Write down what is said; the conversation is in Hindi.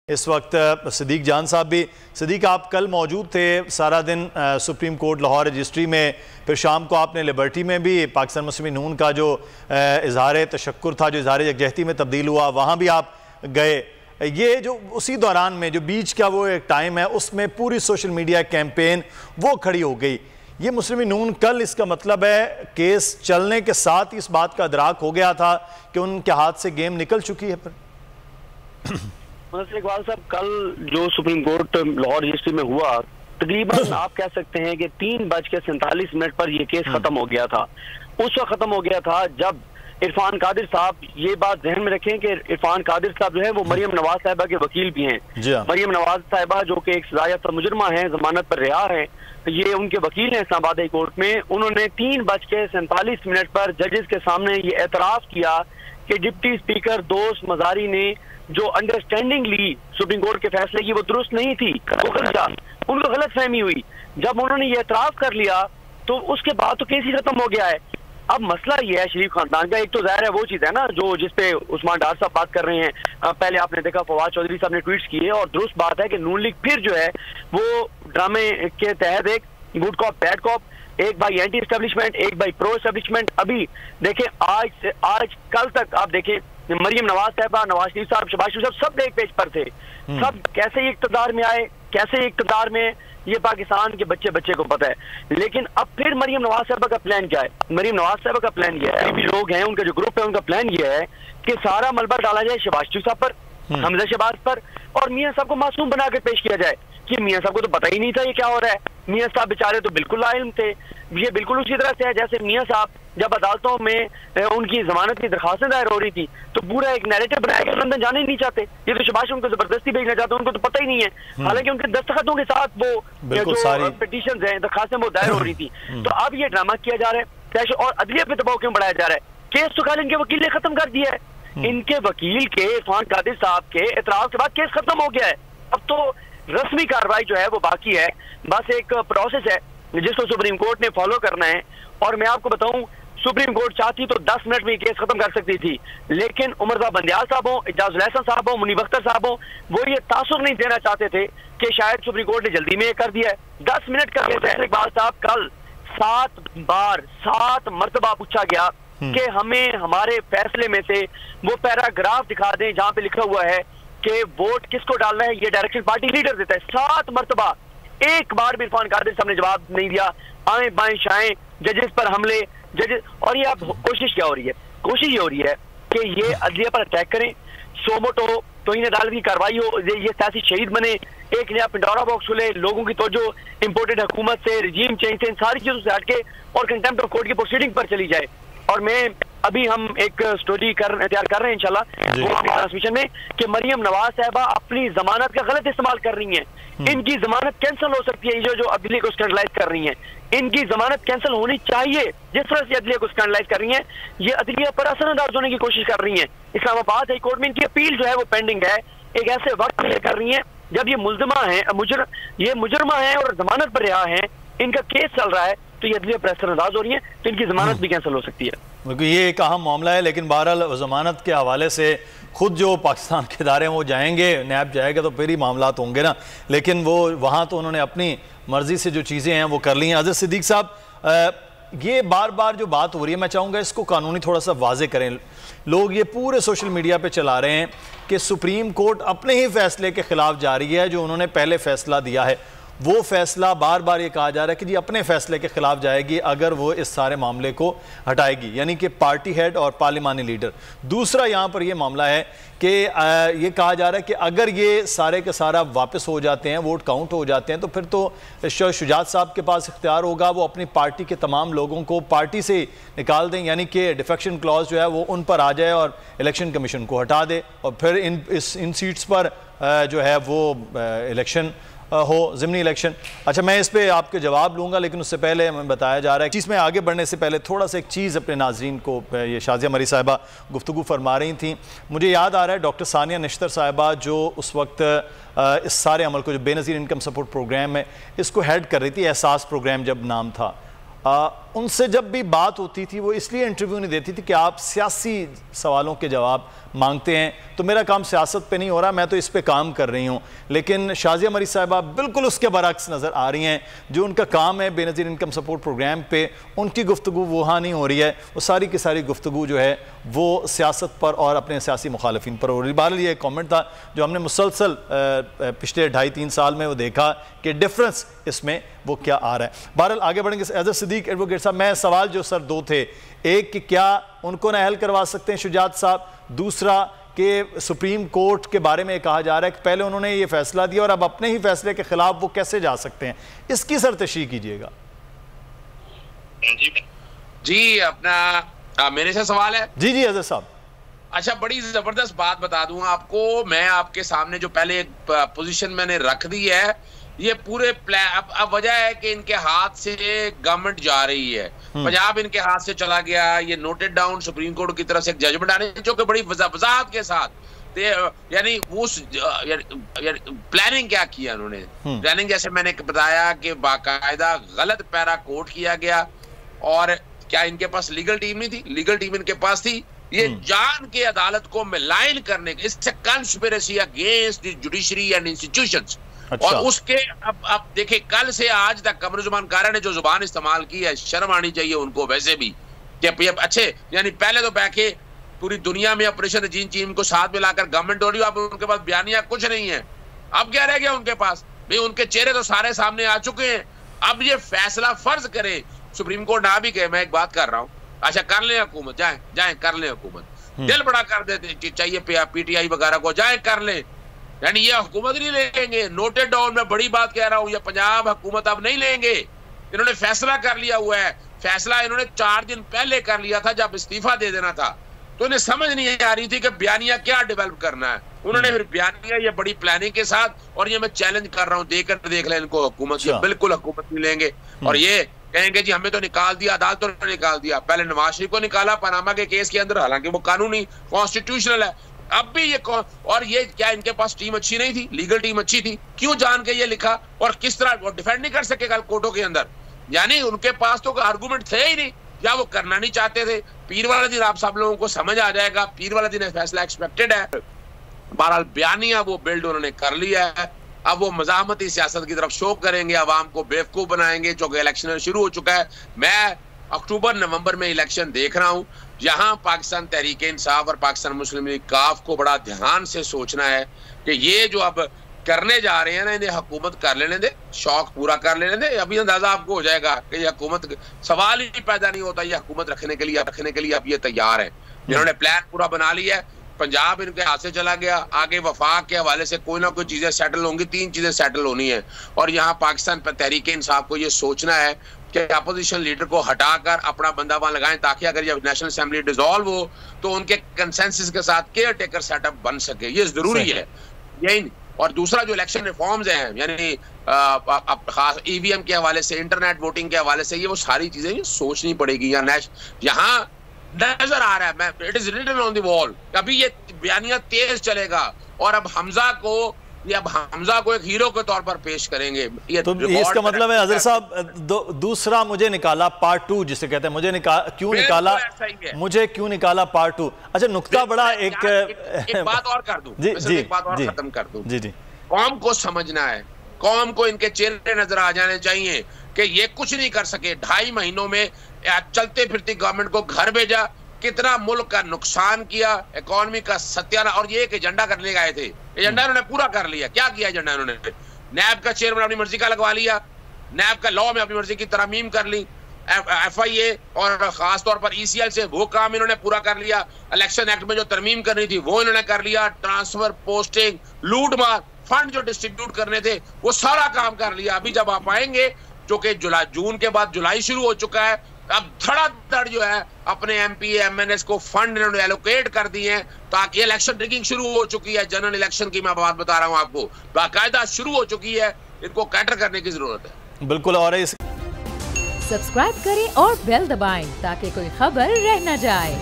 इस वक्त सिद्दीक जान साहब भी। सिद्दीक, आप कल मौजूद थे सारा दिन सुप्रीम कोर्ट लाहौर रजिस्ट्री में, फिर शाम को आपने लिबर्टी में भी पाकिस्तान मुस्लिम नून का जो इजहार तशक्कुर था, जो इजहार यकजहती में तब्दील हुआ, वहाँ भी आप गए। ये जो उसी दौरान में जो बीच का वो एक टाइम है, उसमें पूरी सोशल मीडिया कैंपेन वो खड़ी हो गई। ये मुस्लिम नून कल, इसका मतलब है केस चलने के साथ ही इस बात का अदराक हो गया था कि उनके हाथ से गेम निकल चुकी है। पर इकबाल साहब, कल जो सुप्रीम कोर्ट लाहौर रजिस्ट्री में हुआ, तकरीबन आप कह सकते हैं कि 3:47 पर यह केस खत्म हो गया था। उस वक्त खत्म हो गया था जब इरफान कादिर साहब, ये बात ध्यान में रखें कि इरफान कादिर साहब जो है वो मरियम नवाज साहिबा के वकील भी हैं। मरियम नवाज साहिबा जो कि एक सजायाफ्ता मुजरमा है, जमानत पर रिहा है, ये उनके वकील हैं इस्लामाबाद हाई कोर्ट में। उन्होंने 3:47 पर जजेस के सामने ये एतराफ किया कि डिप्टी स्पीकर दोस्त मजारी ने जो अंडरस्टैंडिंग ली सुप्रीम कोर्ट के फैसले की, वो दुरुस्त नहीं थी, वो गलत था, उनको गलत फहमी हुई। जब उन्होंने ये एतराफ कर लिया तो उसके बाद तो केस ही खत्म हो गया है। अब मसला ये है शरीफ खानदान का, एक तो जाहिर है वो चीज है ना जो जिसपे उस्मान डार साहब बात कर रहे हैं। पहले आपने देखा फवाद चौधरी साहब ने ट्वीट्स किए, और दुरुस्त बात है कि नून लीग फिर जो है वो ड्रामे के तहत एक गुड कॉप बैड कॉप, एक भाई एंटी एस्टेब्लिशमेंट, एक भाई प्रो एस्टेब्लिशमेंट। अभी देखें आज कल तक आप देखें मरियम नवाज साहिबा, नवाज शरीफ साहब, शहबाज शरीफ साहब सब एक पेज पर थे। सब कैसे इक्तदार में आए, कैसे इक्तदार में, ये पाकिस्तान के बच्चे को पता है। लेकिन अब फिर मरियम नवाज साहिबा का प्लान क्या है? मरियम नवाज साहिबा का प्लान ये है, भी लोग हैं उनका जो ग्रुप है, उनका प्लान ये है कि सारा मलबा डाला जाए शहबाज शरीफ साहब पर, हमजा शहबाज पर, और मियां साहब को मासूम बनाकर पेश किया जाए कि मियां साहब को तो पता ही नहीं था ये क्या हो रहा है। मियां साहब बेचारे तो बिल्कुल लाइम थे। ये बिल्कुल उसी तरह से है जैसे मियां साहब जब अदालतों में उनकी जमानत की दरखास्तें दायर हो रही थी तो पूरा एक नैरेटिव बनाया कि लंदन जाने ही नहीं चाहते, ये तो शहबाज उनको जबरदस्ती भेजना चाहते, उनको तो पता ही नहीं है। हालांकि उनके दस्तखतों के साथ वो जो पिटीशन है, दरखास्तें वो दायर हो रही थी। तो अब ये ड्रामा किया जा रहा है और अदलिया पे दबाव क्यों बढ़ाया जा रहा है? केस तो कल इनके वकील ने खत्म कर दिया है। इनके वकील के इरफान कादिर साहब के एतराफ के बाद केस खत्म हो गया है। अब तो रस्मी कार्रवाई जो है वो बाकी है, बस एक प्रोसेस है जिसको सुप्रीम कोर्ट ने फॉलो करना है। और मैं आपको बताऊं, सुप्रीम कोर्ट चाहती तो 10 मिनट में केस खत्म कर सकती थी, लेकिन उमर बंदियाल साहब हो, इजाजुल हसन साहब हो, मुनीब अख्तर साहब हो, वो ये तासुर नहीं देना चाहते थे कि शायद सुप्रीम कोर्ट ने जल्दी में ये कर दिया है। 10 मिनट का केस है। इकबाल साहब, कल 7 मरतबा पूछा गया कि हमें हमारे फैसले में से वो पैराग्राफ दिखा दें जहां पे लिखा हुआ है कि वोट किसको डालना है, ये डायरेक्शन पार्टी लीडर देता है। 7 मरतबा, एक बार भी इरफान कादिर साहब ने जवाब नहीं दिया। आए बाएं शाएं, जजेस पर हमले, जजेस। और ये अब कोशिश क्या हो रही है? कोशिश ये हो रही है कि ये अदलिया पर अटैक करें, सोमोटो तौहीन अदालत की कार्रवाई हो, ये सियासी शहीद बने, एक नया पिंडोरा बॉक्स खुले, लोगों की तवज्जो इम्पोर्टेड हुकूमत से, रिजीम चेंज से, इन सारी चीजों से हटके और कंटेम्प्ट ऑफ कोर्ट की प्रोसीडिंग पर चली जाए। और मैं अभी हम एक स्टोरी तैयार कर रहे हैं इंशाल्लाह ट्रांसमिशन में कि मरियम नवाज साहिबा अपनी जमानत का गलत इस्तेमाल कर रही हैं। इनकी जमानत कैंसिल हो सकती है। जो अदलिया को स्कैंडलाइज कर रही हैं, इनकी जमानत कैंसिल होनी चाहिए। जिस तरह से अदलिया को स्कैंडलाइज कर रही हैं, ये अदलिया पर असरअंदाज होने की कोशिश कर रही हैं। इस्लामाबाद हाई कोर्ट में इनकी अपील जो है वो पेंडिंग है। एक ऐसे वक्त में कर रही हैं जब ये मुल्जिमा है, ये मुजरमा है और जमानत पर रिहा है, इनका केस चल रहा है, तो ये अदलिया पर असरअंदाज हो रही है, तो इनकी जमानत भी कैंसिल हो सकती है। ये एक अहम मामला है। लेकिन बहरहाल जमानत के हवाले से खुद जो पाकिस्तान के इदारे हैं वो जाएंगे, नैब जाएगा तो फिर ही मामला तो होंगे ना। लेकिन वो वहाँ तो उन्होंने अपनी मर्जी से जो चीज़ें हैं वो कर ली हैं। अज़र सिद्दीक साहब, ये बार बार जो बात हो रही है, मैं चाहूँगा इसको कानूनी थोड़ा सा वाजे करें। लोग ये पूरे सोशल मीडिया पे चला रहे हैं कि सुप्रीम कोर्ट अपने ही फैसले के खिलाफ जा रही है। जो उन्होंने पहले फैसला दिया है वो फैसला बार बार ये कहा जा रहा है कि जी अपने फैसले के खिलाफ जाएगी अगर वो इस सारे मामले को हटाएगी, यानी कि पार्टी हेड और पार्लिमानी लीडर। दूसरा यहाँ पर ये मामला है कि ये कहा जा रहा है कि अगर ये सारे के सारा वापस हो जाते हैं, वोट काउंट हो जाते हैं, तो फिर तो शुजात साहब के पास इख्तियार होगा, वो अपनी पार्टी के तमाम लोगों को पार्टी से निकाल दें, यानी कि डिफेक्शन क्लॉज जो है वो उन पर आ जाए और इलेक्शन कमीशन को हटा दे, और फिर इन सीट्स पर जो है वो इलेक्शन हो, ज़िमनी इलेक्शन। अच्छा, मैं इस पे आपके जवाब लूँगा, लेकिन उससे पहले मैं बताया जा रहा है चीज़ में आगे बढ़ने से पहले थोड़ा सा एक चीज़ अपने नाज़रीन को, ये शाजिया मरी साहिबा गुफ्तगू फरमा रही थी, मुझे याद आ रहा है डॉक्टर सानिया नश्तर साहिबा जो उस वक्त इस सारे अमल को, जो बेनज़ीर इनकम सपोर्ट प्रोग्राम है, इसको हेड कर रही थी, एहसास प्रोग्राम जब नाम था। उनसे जब भी बात होती थी वो इसलिए इंटरव्यू नहीं देती थी कि आप सियासी सवालों के जवाब मांगते हैं, तो मेरा काम सियासत पे नहीं हो रहा, मैं तो इस पे काम कर रही हूँ। लेकिन शाजिया मरीज साहिबा बिल्कुल उसके बरक्स नज़र आ रही हैं। जो उनका काम है बेनज़ीर इनकम सपोर्ट प्रोग्राम पे, उनकी गुफ्तगू वहाँ नहीं हो रही है, वो सारी की सारी गुफ्तगू जो है वो सियासत पर और अपने सियासी मुखालिफिन पर हो रही है। बहरहाल ये कॉमेंट था जो हमने मुसलसल पिछले 2.5-3 साल में वो देखा कि डिफरेंस इसमें वो क्या आ रहा है। बहरहाल आगे बढ़ेंगे। एज सिद्दीक एडवोकेट साहब, मैं सवाल जो सर दो थे, एक कि क्या उनको नाअहल करवा सकते हैं शुजात साहब, दूसरा कि सुप्रीम कोर्ट के बारे में कहा जा रहा है कि पहले उन्होंने ये फैसला दिया और अब अपने ही फैसले के खिलाफ वो कैसे जा सकते हैं, इसकी सर तशरीह कीजिएगा। जी अपना मेरे से सवाल है। जी जी अजहर साहब। अच्छा, बड़ी जबरदस्त बात बता दूं आपको, मैं आपके सामने जो पहले एक पोजीशन मैंने रख दी है, ये पूरे अब वजह है कि इनके हाथ से गवर्नमेंट जा रही है, पंजाब इनके हाथ से चला गया, ये नोटेड डाउन सुप्रीम कोर्ट की तरफ से एक जजमेंट आने जो कि बड़ी वजाहत के साथ, यानी उस प्लानिंग क्या किया उन्होंने, प्लानिंग जैसे मैंने बताया कि बाकायदा गलत पैरा कोट किया गया। और क्या इनके पास लीगल टीम नहीं थी? लीगल टीम इनके पास थी। ये जान के अदालत को मिलाइन करने के, इससे conspiracy against the judiciary and institutions. अच्छा। और उसके अब देखिए, कल से आज तक कमरुज़्ज़मान कारा ने जो जुबान इस्तेमाल की है, शर्म आनी चाहिए उनको वैसे भी कि अच्छे, यानी पहले तो बैठे पूरी दुनिया में ऑपरेशन रजीन टीम को साथ मिलाकर गवर्नमेंट हो रही है, अब उनके पास बयानिया कुछ नहीं है, अब क्या रह गया उनके पास? भाई उनके चेहरे तो सारे सामने आ चुके हैं। अब ये फैसला फर्ज करे, सुप्रीम कोर्ट ना भी कहे, मैं एक बात कर रहा हूँ, अच्छा कर ले हुकूमत, जाए कर ले हुकूमत, दिल बड़ा कर देते चाहिए पीटीआई वगैरह को, जाए कर ले, यानी ये हुकूमत नहीं लेंगे। नोटेड डाउन में बड़ी बात कह रहा हूं, ये पंजाब हुकूमत अब नहीं लेंगे, इन्होंने फैसला कर लिया हुआ है। फैसला इन्होंने 4 दिन पहले कर लिया था जब इस्तीफा दे देना था, तो इन्हें समझ नहीं आ रही थी कि बयानिया क्या डेवलप करना है। उन्होंने फिर बयानिया ये बड़ी प्लानिंग के साथ, और ये मैं चैलेंज कर रहा हूँ, देख ले इनको हुकूमत, ये बिल्कुल हुकूमत नहीं लेंगे और ये कहेंगे जी हमें तो निकाल दिया, अदालतों ने निकाल दिया। पहले नवाज शरीफ को निकाला पनामा के केस के अंदर, हालांकि वो कानूनी कॉन्स्टिट्यूशनल है, अब भी ये और ये क्या इनके पास टीम अच्छी नहीं थी? लीगल टीम अच्छी थी, क्यों जान के ये लिखा? और किस तरह वो डिफेंड नहीं कर सके कल कोर्टों के अंदर? यानी उनके पास तो आर्गुमेंट थे ही नहीं, या वो करना नहीं चाहते थे। पीर वाला दिन आप सब लोगों को समझ आ जाएगा, पीर वाला दिन फैसला एक्सपेक्टेड है। बहरहाल बयानिया वो बिल्ड उन्होंने कर लिया है, अब वो मज़ाहमती सियासत की तरफ शो करेंगे, अवाम को बेवकूफ बनाएंगे, जो कि इलेक्शन शुरू हो चुका है। मैं अक्टूबर नवंबर में इलेक्शन देख रहा हूं, जहां पाकिस्तान तहरीक इंसाफ और पाकिस्तान मुस्लिम लीग काफ को बड़ा ध्यान से सोचना है कि ये जो अब करने जा रहे हैं ना, इन्हें हुकूमत कर लेने दे, शौक पूरा कर लेने दे। अभी अंदाजा आपको हो जाएगा कि ये हुकूमत, सवाल ही पैदा नहीं होता, ये हुकूमत रखने के लिए अब ये तैयार है। इन्होंने प्लान पूरा बना लिया है, पंजाब इनके हाथ से चला गया, आगे वफाक के हवाले से कोई ना कोई चीजें सेटल होंगी, 3 चीजें सेटल होनी है। और यहाँ पाकिस्तान पर तहरीक इंसाफ को ये सोचना है कि अपोजिशन लीडर को हटाकर अपना बंदा वहां लगाएं, ताकि अगर ये नेशनल असेंबली डिसॉल्व हो तो उनके कंसेंसस के साथ केयर टेकर सेटअप बन सके, ये जरूरी है। यही, और दूसरा जो इलेक्शन रिफॉर्म्स हैं, यानी खास ईवीएम के हवाले से, इंटरनेट वोटिंग के हवाले से, ये वो सारी चीजें सोचनी पड़ेगी। यहाँ नजर आ रहा है, it is written on the wall, अभी ये बयानिया तेज चलेगा और अब हमजा को एक हीरो के तौर पर पेश करेंगे। ये तो इसका मतलब है हजरत साहब, दूसरा मुझे निकाला पार्ट 2 जिसे कहते हैं, मुझे क्यों निकाला पार्ट 2? अच्छा, नुक्ता बड़ा एक बात और कर दूं, एक बात और खत्म कर दूं। जी, कौम को समझना है, कौम को इनके चेहरे नजर आ जाने चाहिए कि ये कुछ नहीं कर सके। 2.5 महीनों में चलते फिरती गवर्नमेंट को घर भेजा, कितना मुल्क का नुकसान किया, इकोनॉमी का सत्यानाश। और ये एक एजेंडा करने आए थे, एजेंडा इन्होंने पूरा कर लिया। क्या किया एजेंडा इन्होंने? नैब का चेयरमैन अपनी मर्जी का लगवा लिया, नैब का लॉ में अपनी मर्जी की तरमीम कर ली, FIA और खास तौर पर ECL से वो काम इन्होंने पूरा कर लिया। इलेक्शन एक्ट में जो तरमीम करनी थी वो इन्होंने कर लिया, ट्रांसफर, पोस्टिंग, लूट मार, फंड जो डिस्ट्रीब्यूट करने थे वो सारा काम कर लिया। अभी जब आप आएंगे, जो कि जून के बाद जुलाई शुरू हो चुका है, अब धड़ाधड़ जो है अपने MP MNS को फंड इन्होंने एलोकेट कर दिए हैं, ताकि इलेक्शन रिगिंग शुरू हो चुकी है। जनरल इलेक्शन की मैं बात बता रहा हूं आपको, बाकायदा शुरू हो चुकी है, इनको कैटर करने की जरूरत है। बिल्कुल। और सब्सक्राइब करें और बेल दबाएं ताकि कोई खबर रह न जाए।